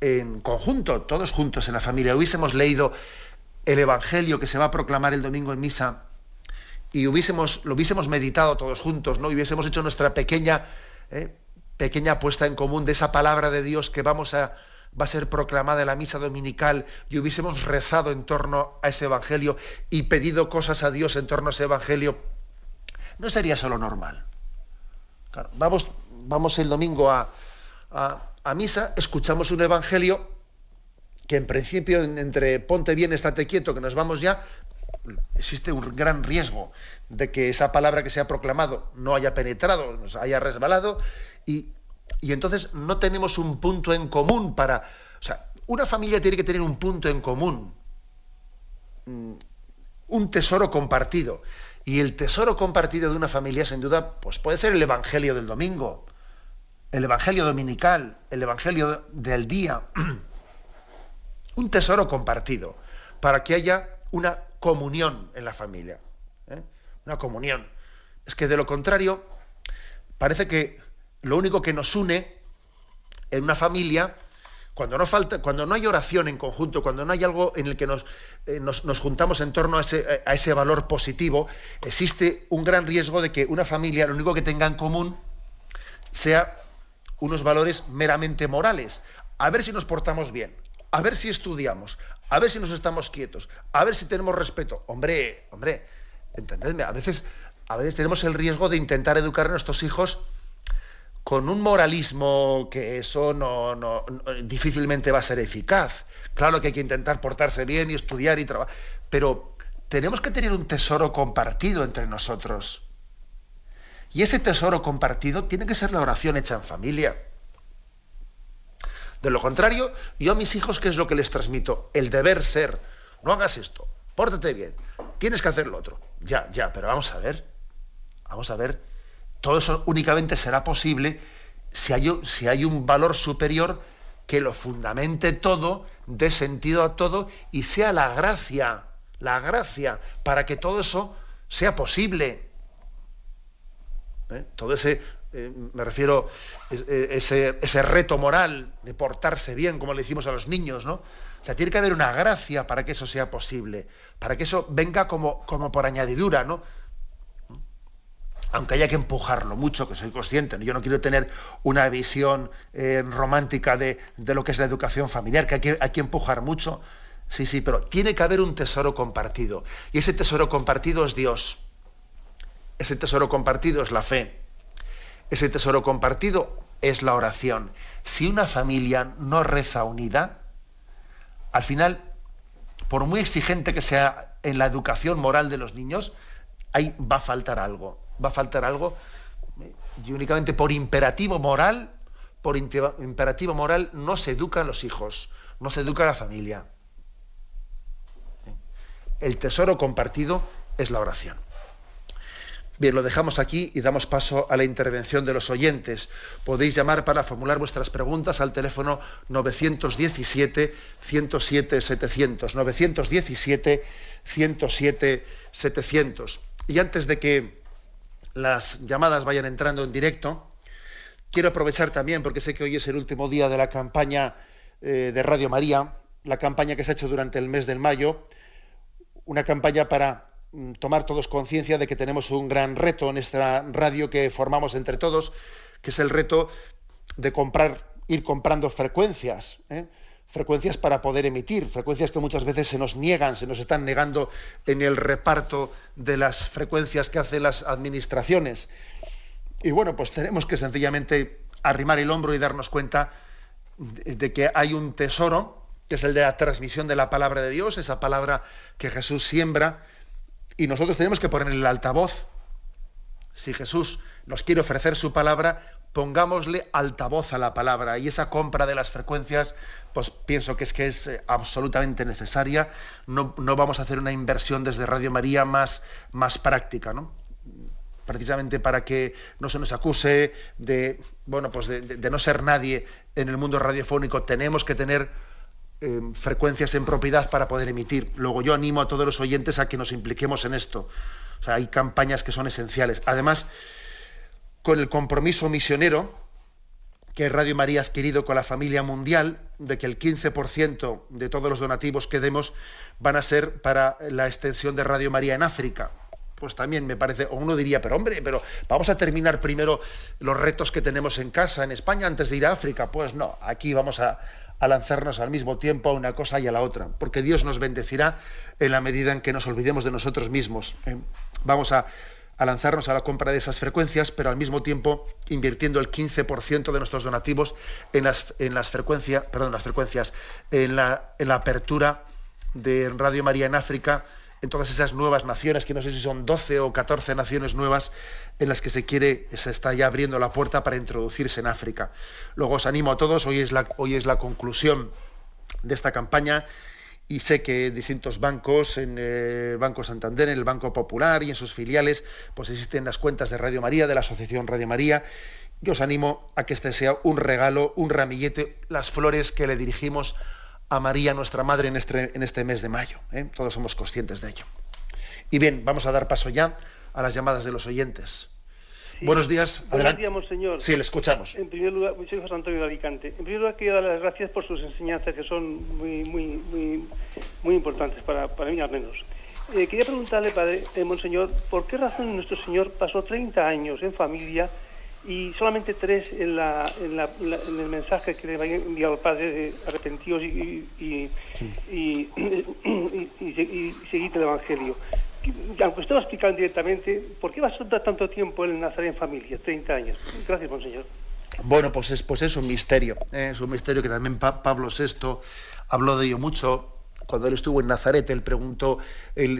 en conjunto, todos juntos en la familia, hubiésemos leído el Evangelio que se va a proclamar el domingo en misa y lo hubiésemos meditado todos juntos, ¿no? Y hubiésemos hecho nuestra pequeña puesta en común de esa palabra de Dios que va a ser proclamada en la misa dominical, y hubiésemos rezado en torno a ese Evangelio y pedido cosas a Dios en torno a ese Evangelio. ¿No sería solo normal? Claro, vamos el domingo a misa, escuchamos un Evangelio que en principio entre ponte bien, estate quieto, que nos vamos ya, existe un gran riesgo de que esa palabra que se ha proclamado no haya penetrado, nos haya resbalado, y entonces no tenemos un punto en común para... O sea, una familia tiene que tener un punto en común, un tesoro compartido. Y el tesoro compartido de una familia, sin duda, pues puede ser el Evangelio del domingo, el Evangelio dominical, el Evangelio del día. Un tesoro compartido, para que haya una comunión en la familia. Una comunión. Es que de lo contrario, parece que lo único que nos une en una familia, cuando no hay oración en conjunto, cuando no hay algo en el que nos juntamos en torno a ese valor positivo, existe un gran riesgo de que una familia lo único que tenga en común sea unos valores meramente morales. A ver si nos portamos bien, a ver si estudiamos, a ver si nos estamos quietos, a ver si tenemos respeto. Hombre, entendedme, a veces tenemos el riesgo de intentar educar a nuestros hijos con un moralismo que eso no difícilmente va a ser eficaz. Claro que hay que intentar portarse bien y estudiar y trabajar, pero tenemos que tener un tesoro compartido entre nosotros. Y ese tesoro compartido tiene que ser la oración hecha en familia. De lo contrario, yo a mis hijos, ¿qué es lo que les transmito? El deber ser. No hagas esto, pórtate bien, tienes que hacer lo otro. Ya, pero vamos a ver. Vamos a ver, todo eso únicamente será posible si hay un valor superior que lo fundamente todo, dé sentido a todo y sea la gracia para que todo eso sea posible. Todo ese, me refiero, ese reto moral de portarse bien, como le decimos a los niños, ¿no? O sea, tiene que haber una gracia para que eso sea posible, para que eso venga como por añadidura, ¿no? Aunque haya que empujarlo mucho, que soy consciente, ¿no? Yo no quiero tener una visión romántica de lo que es la educación familiar, que hay que empujar mucho. Sí, pero tiene que haber un tesoro compartido. Y ese tesoro compartido es Dios. Ese tesoro compartido es la fe. Ese tesoro compartido es la oración. Si una familia no reza unida, al final, por muy exigente que sea en la educación moral de los niños, ahí va a faltar algo. Va a faltar algo, y únicamente por imperativo moral no se educan los hijos, no se educa la familia. El tesoro compartido es la oración. Bien, lo dejamos aquí y damos paso a la intervención de los oyentes. Podéis llamar para formular vuestras preguntas al teléfono 917-107-700, 917-107-700. Y antes de que las llamadas vayan entrando en directo, quiero aprovechar también, porque sé que hoy es el último día de la campaña de Radio María, la campaña que se ha hecho durante el mes de mayo, una campaña para tomar todos conciencia de que tenemos un gran reto en esta radio que formamos entre todos, que es el reto de ir comprando frecuencias, frecuencias para poder emitir, frecuencias que muchas veces se nos están negando en el reparto de las frecuencias que hacen las administraciones. Y bueno, pues tenemos que sencillamente arrimar el hombro y darnos cuenta de que hay un tesoro, que es el de la transmisión de la palabra de Dios, esa palabra que Jesús siembra, y nosotros tenemos que poner el altavoz. Si Jesús nos quiere ofrecer su palabra, pongámosle altavoz a la palabra, y esa compra de las frecuencias, pues pienso que es absolutamente necesaria. No vamos a hacer una inversión desde Radio María más práctica, ¿no? Precisamente para que no se nos acuse de no ser nadie en el mundo radiofónico. Tenemos que tener frecuencias en propiedad para poder emitir. Luego yo animo a todos los oyentes a que nos impliquemos en esto. O sea, hay campañas que son esenciales. Además, con el compromiso misionero que Radio María ha adquirido con la familia mundial, de que el 15% de todos los donativos que demos van a ser para la extensión de Radio María en África. Pues también me parece, o uno diría, pero vamos a terminar primero los retos que tenemos en casa, en España, antes de ir a África. Pues no, aquí vamos a lanzarnos al mismo tiempo a una cosa y a la otra, porque Dios nos bendecirá en la medida en que nos olvidemos de nosotros mismos. Vamos a lanzarnos a la compra de esas frecuencias, pero al mismo tiempo invirtiendo el 15% de nuestros donativos en la apertura de Radio María en África, en todas esas nuevas naciones, que no sé si son 12 o 14 naciones nuevas en las que se está ya abriendo la puerta para introducirse en África. Luego os animo a todos, hoy es la conclusión de esta campaña, y sé que distintos bancos, en el Banco Santander, en el Banco Popular y en sus filiales, pues existen las cuentas de Radio María, de la Asociación Radio María. Yo os animo a que este sea un regalo, un ramillete, las flores que le dirigimos a María, nuestra Madre, en este mes de mayo. Todos somos conscientes de ello. Y bien, vamos a dar paso ya a las llamadas de los oyentes. Sí. Buenos días. Buenos días, monseñor. Sí, le escuchamos. En primer lugar, soy José Antonio de Alicante. En primer lugar, quiero dar las gracias por sus enseñanzas, que son muy importantes, para mí al menos. Quería preguntarle, padre, monseñor, ¿por qué razón nuestro Señor pasó 30 años en familia y solamente 3 en el mensaje que le había enviado al Padre de arrepentíos y seguid el Evangelio? Aunque usted lo ha explicado directamente, ¿por qué va a estar tanto tiempo en Nazaret en familia, 30 años? Gracias, monseñor. Bueno, pues es un misterio. Es un misterio que también Pablo VI habló de ello mucho. Cuando él estuvo en Nazaret, él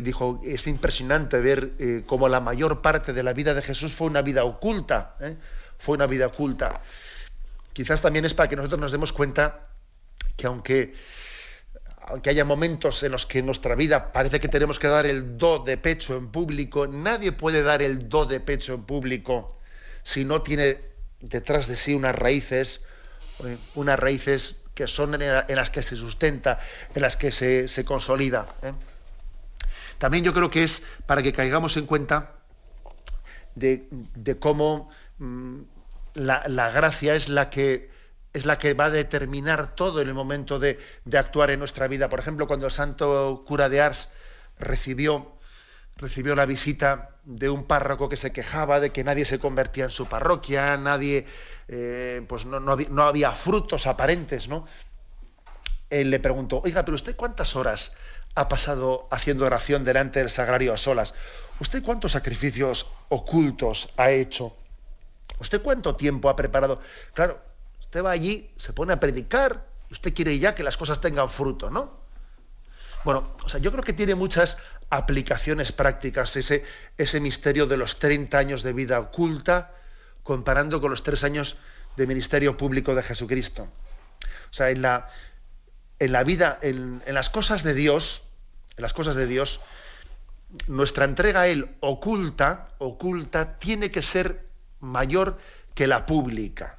dijo, es impresionante ver cómo la mayor parte de la vida de Jesús fue una vida oculta. Fue una vida oculta. Quizás también es para que nosotros nos demos cuenta que aunque aunque haya momentos en los que en nuestra vida parece que tenemos que dar el do de pecho en público, nadie puede dar el do de pecho en público si no tiene detrás de sí unas raíces que son en las que se sustenta, en las que se consolida. También yo creo que es para que caigamos en cuenta de cómo la gracia es la que va a determinar todo en el momento de actuar en nuestra vida. Por ejemplo, cuando el santo cura de Ars recibió la visita de un párroco que se quejaba de que nadie se convertía en su parroquia, nadie, pues no había frutos aparentes, ¿no? Él le preguntó: oiga, pero ¿usted cuántas horas ha pasado haciendo oración delante del sagrario a solas? ¿Usted cuántos sacrificios ocultos ha hecho? ¿Usted cuánto tiempo ha preparado? Claro, usted va allí, se pone a predicar, y usted quiere ya que las cosas tengan fruto, ¿no? Bueno, o sea, yo creo que tiene muchas aplicaciones prácticas ese misterio de los 30 años de vida oculta comparando con los 3 años de ministerio público de Jesucristo. O sea, en la vida, en las cosas de Dios, nuestra entrega a Él oculta tiene que ser mayor que la pública.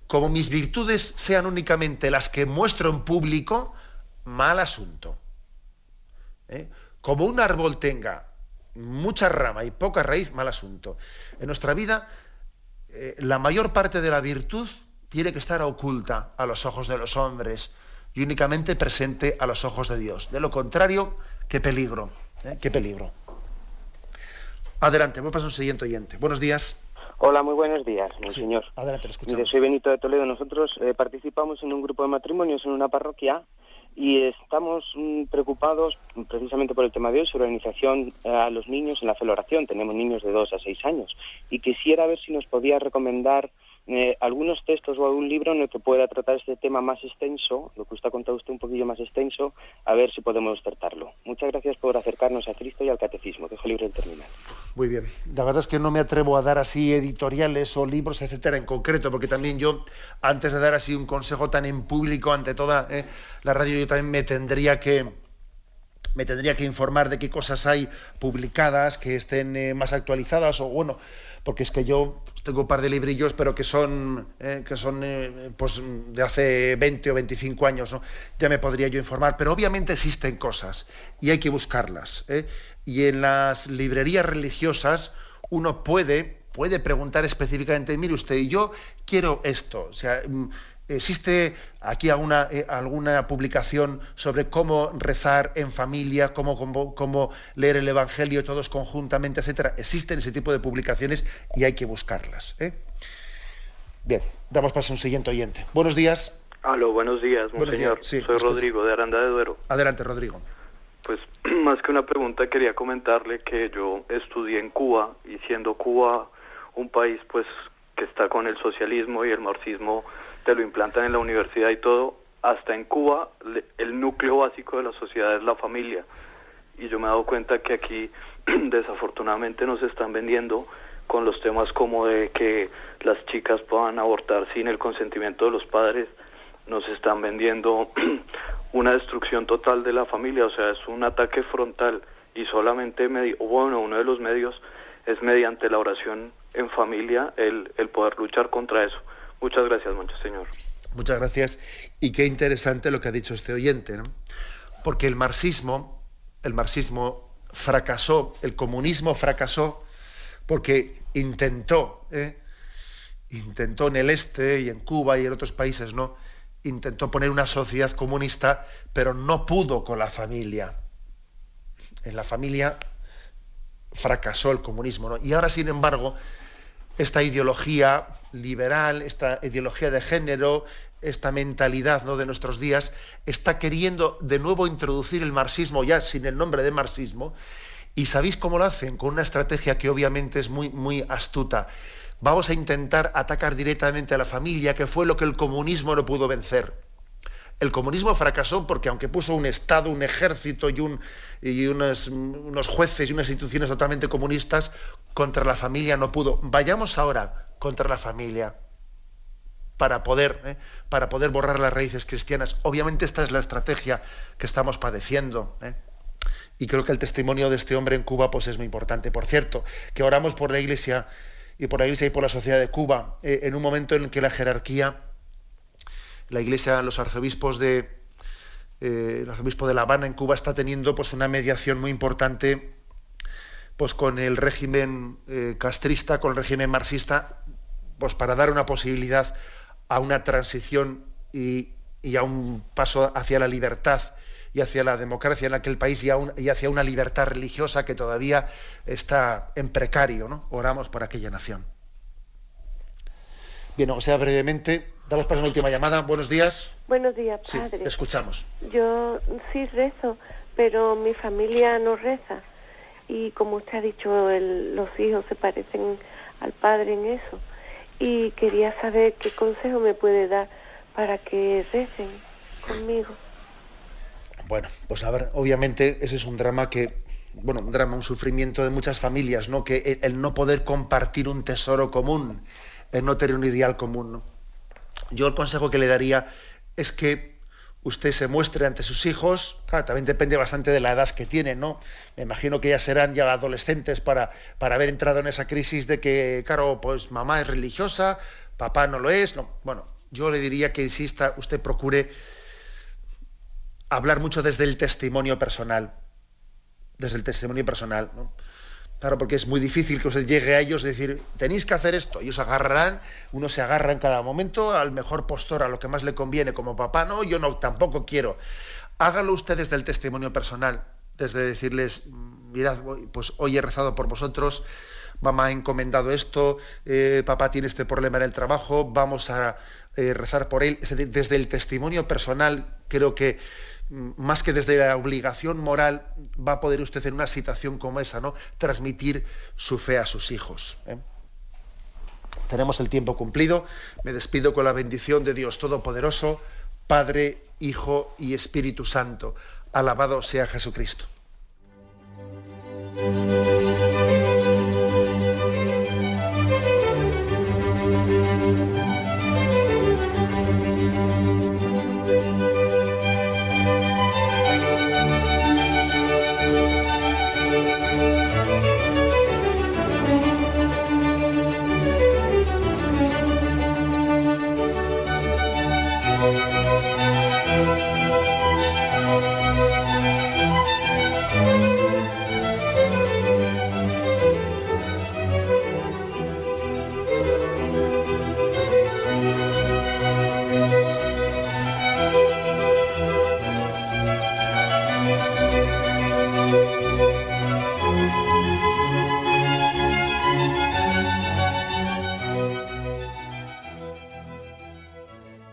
Como mis virtudes sean únicamente las que muestro en público, mal asunto. Como un árbol tenga mucha rama y poca raíz, mal asunto. En nuestra vida, la mayor parte de la virtud tiene que estar oculta a los ojos de los hombres y únicamente presente a los ojos de Dios. De lo contrario, qué peligro, qué peligro. Adelante, voy a pasar a un siguiente oyente. Buenos días. Hola, muy buenos días, monseñor. Sí, adelante, lo escuchamos. Mire, soy Benito de Toledo. Nosotros participamos en un grupo de matrimonios en una parroquia y estamos preocupados precisamente por el tema de hoy, sobre la iniciación a los niños en la celebración. Tenemos niños de 2 a 6 años y quisiera ver si nos podía recomendar algunos textos o algún libro en el que pueda tratar este tema más extenso, lo que usted ha contado usted un poquillo más extenso, a ver si podemos tratarlo. Muchas gracias por acercarnos a Cristo y al catecismo. Dejo libre el terminal. Muy bien. La verdad es que no me atrevo a dar así editoriales o libros, etcétera, en concreto, porque también yo, antes de dar así un consejo tan en público ante toda la radio, yo también me tendría que informar de qué cosas hay publicadas que estén más actualizadas, o bueno, porque es que yo tengo un par de librillos, pero que son pues de hace 20 o 25 años, ¿no? Ya me podría yo informar, pero obviamente existen cosas y hay que buscarlas, y en las librerías religiosas uno puede preguntar específicamente: mire usted, yo quiero esto, o sea, ¿existe aquí alguna publicación sobre cómo rezar en familia, cómo leer el Evangelio todos conjuntamente, etcétera? Existen ese tipo de publicaciones y hay que buscarlas. Bien, damos paso a un siguiente oyente. Buenos días. Aló, buenos días, monseñor. Sí, soy Rodrigo, de Aranda de Duero. Adelante, Rodrigo. Pues, más que una pregunta, quería comentarle que yo estudié en Cuba, y siendo Cuba un país pues que está con el socialismo y el marxismo, te lo implantan en la universidad y todo, hasta en Cuba el núcleo básico de la sociedad es la familia. Y yo me he dado cuenta que aquí desafortunadamente nos están vendiendo con los temas como de que las chicas puedan abortar sin el consentimiento de los padres. Nos están vendiendo una destrucción total de la familia, o sea, es un ataque frontal, y solamente uno de los medios es mediante la oración en familia el poder luchar contra eso. Muchas gracias, monseñor. Muchas gracias. Y qué interesante lo que ha dicho este oyente, ¿no? Porque el marxismo fracasó, el comunismo fracasó porque intentó en el este y en Cuba y en otros países, ¿no? Intentó poner una sociedad comunista, pero no pudo con la familia. En la familia fracasó el comunismo, ¿no? Y ahora, sin embargo, esta ideología liberal, esta ideología de género, esta mentalidad, ¿no?, de nuestros días, está queriendo de nuevo introducir el marxismo ya sin el nombre de marxismo. ¿Y sabéis cómo lo hacen? Con una estrategia que obviamente es muy, muy astuta. Vamos a intentar atacar directamente a la familia, que fue lo que el comunismo no pudo vencer. El comunismo fracasó porque, aunque puso un Estado, un ejército y unos jueces y unas instituciones totalmente comunistas, contra la familia no pudo. Vayamos ahora contra la familia. para poder borrar las raíces cristianas. Obviamente esta es la estrategia que estamos padeciendo, y creo que el testimonio de este hombre en Cuba pues es muy importante. Por cierto, que oramos por la Iglesia y por la sociedad de Cuba, en un momento en el que la jerarquía, la Iglesia, los arzobispos el arzobispo de La Habana en Cuba está teniendo pues una mediación muy importante pues con el régimen castrista, con el régimen marxista, pues para dar una posibilidad a una transición y a un paso hacia la libertad y hacia la democracia en aquel país y hacia una libertad religiosa que todavía está en precario, ¿no? Oramos por aquella nación. Bien, o sea, brevemente, damos paso a una última llamada. Buenos días. Buenos días, padre. Sí, escuchamos. Yo sí rezo, pero mi familia no reza. Y como usted ha dicho, los hijos se parecen al padre en eso. Y quería saber qué consejo me puede dar para que recen conmigo. Bueno, pues a ver, obviamente ese es un drama un sufrimiento de muchas familias, ¿no? Que el no poder compartir un tesoro común, el no tener un ideal común, ¿no? Yo el consejo que le daría es que usted se muestre ante sus hijos. Claro, también depende bastante de la edad que tienen, ¿no? Me imagino que ya serán ya adolescentes para haber entrado en esa crisis de que, claro, pues mamá es religiosa, papá no lo es. No. Bueno, yo le diría que insista, usted procure hablar mucho desde el testimonio personal, ¿no? Claro, porque es muy difícil que usted llegue a ellos y decir, tenéis que hacer esto. Ellos agarrarán, uno se agarra en cada momento al mejor postor, a lo que más le conviene. Como papá, no, yo no, tampoco quiero. Hágalo usted desde el testimonio personal, desde decirles, mirad, pues hoy he rezado por vosotros, mamá ha encomendado esto, papá tiene este problema en el trabajo, vamos a rezar por él. Desde el testimonio personal, creo que más que desde la obligación moral, va a poder usted en una situación como esa, ¿no?, transmitir su fe a sus hijos. Tenemos el tiempo cumplido. Me despido con la bendición de Dios Todopoderoso, Padre, Hijo y Espíritu Santo. Alabado sea Jesucristo.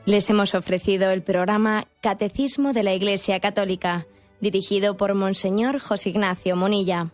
Les hemos ofrecido el programa Catecismo de la Iglesia Católica, dirigido por Monseñor José Ignacio Munilla.